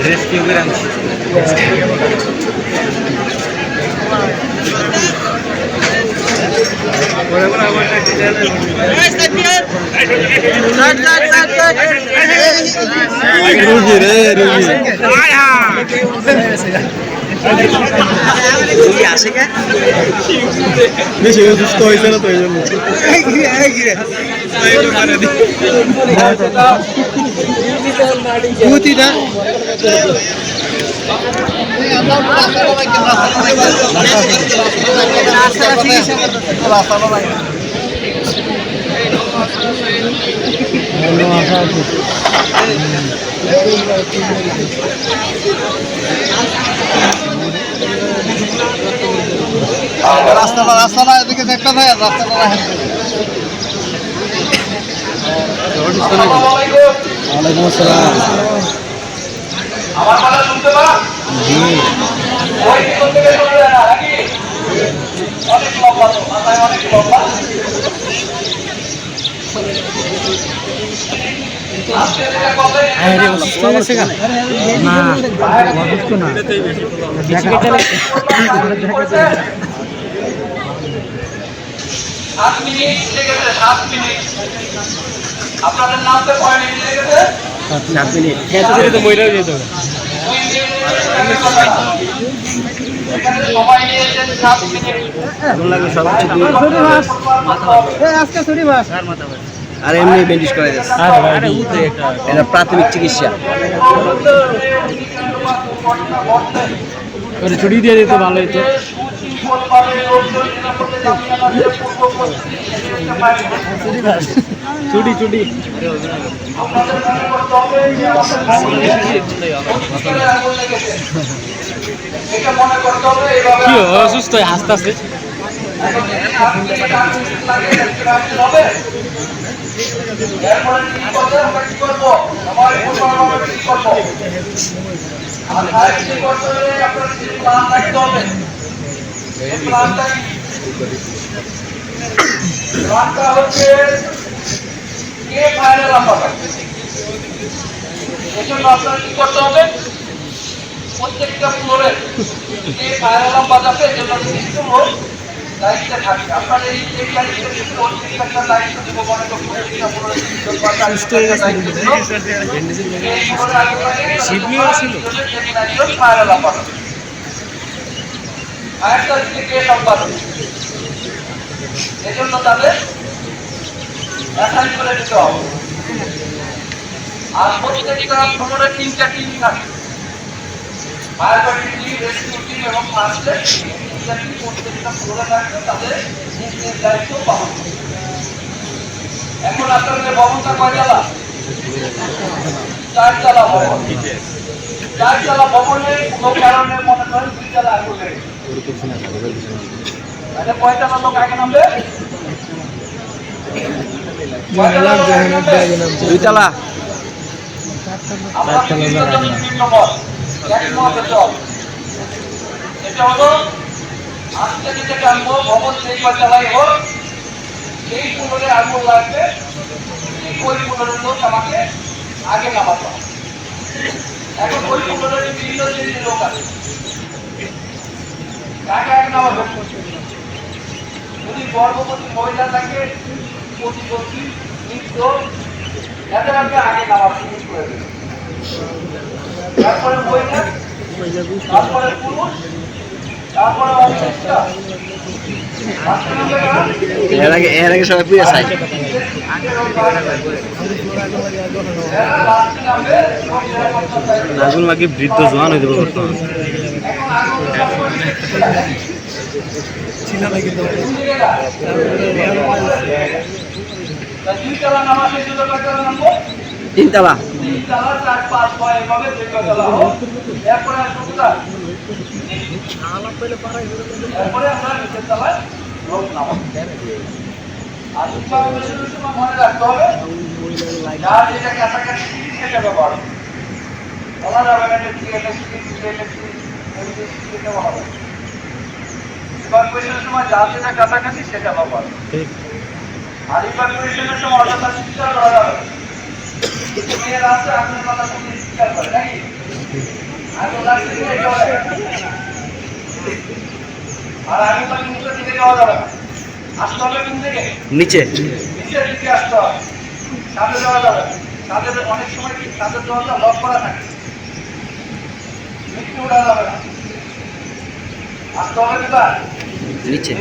Rescue grants. আসে কে বেশি সুস্থ হয়েছে না তো এই জন্য রাস্তা এদিকে দেখতে ভাই রাস্তা ওয়ালাইকুম আসসালাম আমার কথা শুনতে পারা জি ওই দিক থেকে চলে না নাকি অনেক লম্বা তো মাথায় অনেক লম্বা আরে অসুস্থ হয়েছে কেন না অসুস্থ না দেখা গেল 7 মিনিট লেগেছে 7 মিনিট আপনাদের নামতে কয় মিনিট লেগেছে 7 মিনিট খেতে দিলে তো মইরাও যেত এখানে সবাই নিয়েছেন 7 মিনিট কোন লাগে সবচেয়ে দূর আজকে ছুটি বাস আর মাথা বাস আর এমনি ব্যান্ডেজ করে দেন আরে উঠে এটা প্রাথমিক চিকিৎসা করে ছুটি দিয়ে দিতে ভালো হতো ছুটি ছুটি কি অসুস্থ হাসতে হাসতে প্রত্যেকটা ফ্লোরে যে ফায়ার অ্যালার্ম বাজাবে কিছু লোক দায়িত্বে থাকে আপনাদের এই দায়িত্ব দায়িত্ব দেবো মনে ফায়ার অ্যালার্ম বাজাবে আরেকটা দিকে কে সম্পাদক এজন্য তাদের অ্যাসাইন করে দিতে হবে আর প্রত্যেকটা ফ্লোরে 3টা টিম থাকে fire fighting team rescue team এবং ফার্স্ট এড প্রত্যেকটা ফ্লোরে থাকবে তাদের নিজের দায়িত্ব পালন করবে এখন আপনাদের ভবনটা কয় তলা 4 তলা ভবন 4 তলা ভবনে কোনো কারণে মনে করেন 2 তলা আগুন লেগে তাহলে কয় তলা লোক আগে নামবে 2 তলা আমরা 3 নম্বর এটা হলো আজকে যেটা জানবো ভবন সেই কয়তলায় হোক সেই পুনরে আগুন লাগবে ওই পুনরের লোক আমাকে আগে নামাতে হবে এখন ওই পুনরের বিভিন্ন শ্রেণীর লোক আছে কাকে আগে নামাবো যদি গর্ভবতী মহিলা থাকে প্রতিবন্ধী বৃদ্ধ এদেরকে আগে নামাতে করে দেবে তারপরে মহিলা তারপরে পুরুষ তারপরে অফিসটা এর আগে সবাই পুজো চাই নাজমুল মাকি বৃদ্ধ জোয়ান হয়ে যাবে বর্তমান তিনতলা মনে রাখতে হবে যার যেটা কাছাকাছি সেটা ব্যবহার বলা যাবে না ইভাকুয়েশনের সময় যার যেটা কাছাকাছি সেটা ব্যবহার আর ইভাকুয়েশনের সময় অযথা চিৎকার করা যাবে মেয়ের আছে আপনার কথা শুনে চিৎকার করে নাকি আর আগে তাকে মুখের দিকে যাওয়া যাবে না আসতে হবে কোন দিকে নিচে নিচের দিকে আসতে হবে সাথে যাওয়া যাবে তাদের অনেক সময় কি তাদের দরজা লক করা থাকে মৃত্যু উঠা যাবে না আসতে হবে কোথায় নিচে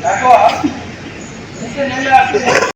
এখন নিচে নেমে আসবে